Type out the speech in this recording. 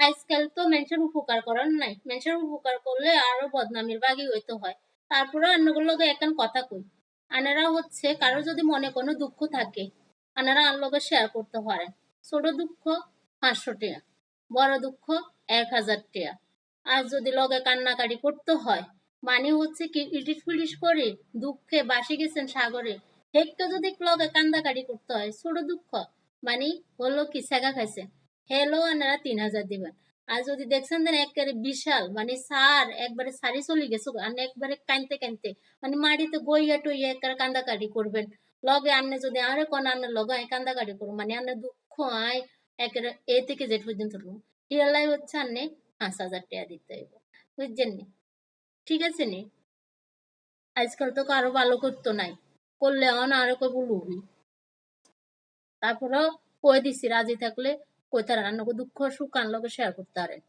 আজকাল তো মানুষের উপকার করার নাই, মানুষের উপকার করলে আরো বদনামির বাগি হইতে হয়। তারপরে অন্যগুলো লগে এখন কথা কই, আনারা হচ্ছে কারো যদি মনে কোনো দুঃখ থাকে আনারা আর লগে শেয়ার করতে পারেন। ছোট দুঃখ 500 টাকা, বড় দুঃখ 1000 টাকা। আর যদি লগে কান্নাকাটি করতে হয় মানে হচ্ছে কি ইটিস পিটিস করে দুঃখে বাসি গেছেন সাগরে, হেকটা যদি লগে কান্দাকাটি করতে হয় ছোট দুঃখ মানে হলো কি সেগা খাইছে, হেলো আনারা 3000 দিবেন। আর যদি দেখছেন দেন একেবারে বিশাল মানে সার একবারে সারি চলে গেছে আর একবারে কানতে কানতে মানে মাটিতে গইয়া টইয়া একবারে কান্দাকাটি করবেন, লগে আন্নে যদি আরে কোন আন্নের লগে আয় কান্দাকাটি করবো মানে আন্নের দুঃখ আয় একেবারে এ থেকে জেড পর্যন্ত হিয়ালাই হচ্ছে আন্নে 5000 টাকা দিতে হইব, বুঝছেন নি? ঠিক আছে নি? আজকাল তো কারো ভালো করতো নাই, করলে অন আরো কব লুবি। তারপরেও কই দিছি রাজি থাকলে কইতারা রান্না দুঃখ সুখ আনলোকে শেয়ার করতে পারেন।